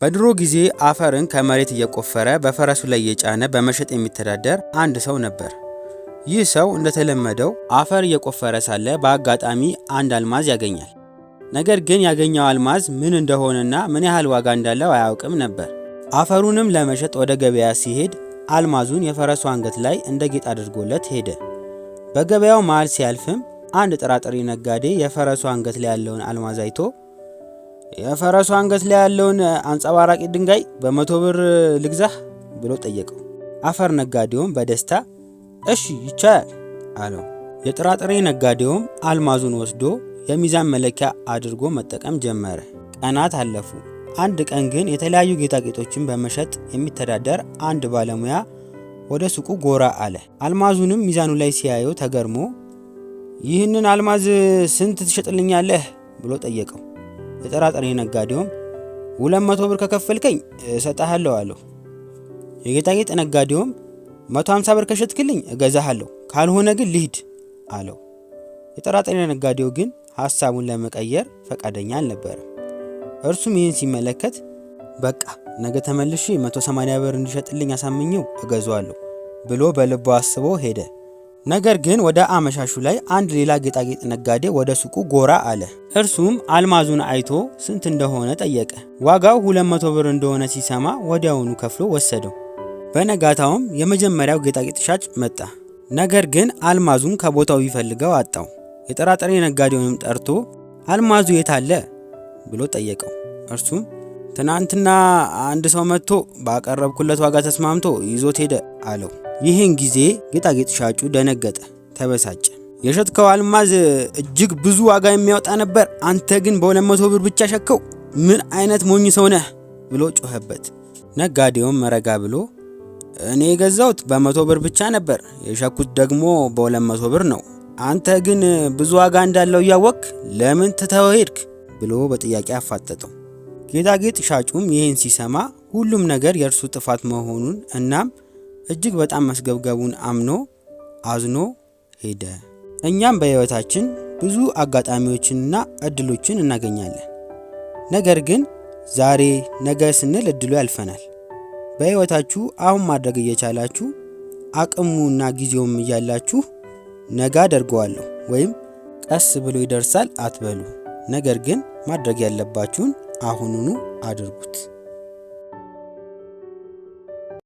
በድሮ ጊዜ አፈርን ከመሬት እየቆፈረ በፈረሱ ላይ እየጫነ በመሸጥ የሚተዳደር አንድ ሰው ነበር። ይህ ሰው እንደተለመደው አፈር እየቆፈረ ሳለ በአጋጣሚ አንድ አልማዝ ያገኛል። ነገር ግን ያገኘው አልማዝ ምን እንደሆነና ምን ያህል ዋጋ እንዳለው አያውቅም ነበር። አፈሩንም ለመሸጥ ወደ ገበያ ሲሄድ አልማዙን የፈረሱ አንገት ላይ እንደ ጌጥ አድርጎለት ሄደ። በገበያው መሃል ሲያልፍም አንድ ጥራጥሬ ነጋዴ የፈረሱ አንገት ላይ ያለውን አልማዝ አይቶ የፈረሱ አንገት ላይ ያለውን አንጸባራቂ ድንጋይ በ100 ብር ልግዛህ ብሎ ጠየቀው። አፈር ነጋዴውም በደስታ እሺ ይቻላል አለው። የጥራጥሬ ነጋዴውም አልማዙን ወስዶ የሚዛን መለኪያ አድርጎ መጠቀም ጀመረ። ቀናት አለፉ። አንድ ቀን ግን የተለያዩ ጌጣጌጦችን በመሸጥ የሚተዳደር አንድ ባለሙያ ወደ ሱቁ ጎራ አለ። አልማዙንም ሚዛኑ ላይ ሲያየው ተገርሞ ይህንን አልማዝ ስንት ትሸጥልኛለህ ብሎ ጠየቀው። የጥራጥሬ ነጋዴውም 200 ብር ከከፈልከኝ እሰጥሃለሁ አለው። የጌጣጌጥ ነጋዴውም 150 ብር ከሸጥክልኝ እገዛሃለሁ፣ ካልሆነ ግን ልሂድ አለው። የጥራጥሬ ነጋዴው ግን ሐሳቡን ለመቀየር ፈቃደኛ አልነበረም። እርሱም ይህን ሲመለከት በቃ ነገ ተመልሼ 180 ብር እንዲሸጥልኝ አሳምኘው እገዛዋለሁ ብሎ በልቡ አስቦ ሄደ። ነገር ግን ወደ አመሻሹ ላይ አንድ ሌላ ጌጣጌጥ ነጋዴ ወደ ሱቁ ጎራ አለ። እርሱም አልማዙን አይቶ ስንት እንደሆነ ጠየቀ። ዋጋው 200 ብር እንደሆነ ሲሰማ ወዲያውኑ ከፍሎ ወሰደው። በነጋታውም የመጀመሪያው ጌጣጌጥ ሻጭ መጣ። ነገር ግን አልማዙን ከቦታው ይፈልገው አጣው። የጥራጥሬ ነጋዴውንም ጠርቶ አልማዙ የት አለ ብሎ ጠየቀው። እርሱም ትናንትና አንድ ሰው መጥቶ ባቀረብኩለት ዋጋ ተስማምቶ ይዞት ሄደ አለው። ይህን ጊዜ ጌጣጌጥ ሻጩ ደነገጠ፣ ተበሳጨ። የሸጥከው አልማዝ እጅግ ብዙ ዋጋ የሚያወጣ ነበር፣ አንተ ግን በ200 ብር ብቻ ሸጥከው፣ ምን አይነት ሞኝ ሰው ነህ ብሎ ጮኸበት። ነጋዴውም ረጋ ብሎ እኔ የገዛሁት በ100 ብር ብቻ ነበር፣ የሸጥኩት ደግሞ በ200 ብር ነው። አንተ ግን ብዙ ዋጋ እንዳለው እያወቅክ ለምን ትተኸው ሄድክ ብሎ በጥያቄ አፋጠጠው። ጌጣጌጥ ሻጩም ይህን ሲሰማ ሁሉም ነገር የእርሱ ጥፋት መሆኑን እናም እጅግ በጣም መስገብገቡን አምኖ አዝኖ ሄደ። እኛም በሕይወታችን ብዙ አጋጣሚዎችንና እድሎችን እናገኛለን። ነገር ግን ዛሬ ነገ ስንል እድሉ ያልፈናል። በሕይወታችሁ አሁን ማድረግ እየቻላችሁ አቅሙና ጊዜውም እያላችሁ ነገ አደርገዋለሁ ወይም ቀስ ብሎ ይደርሳል አትበሉ። ነገር ግን ማድረግ ያለባችሁን አሁኑኑ አድርጉት።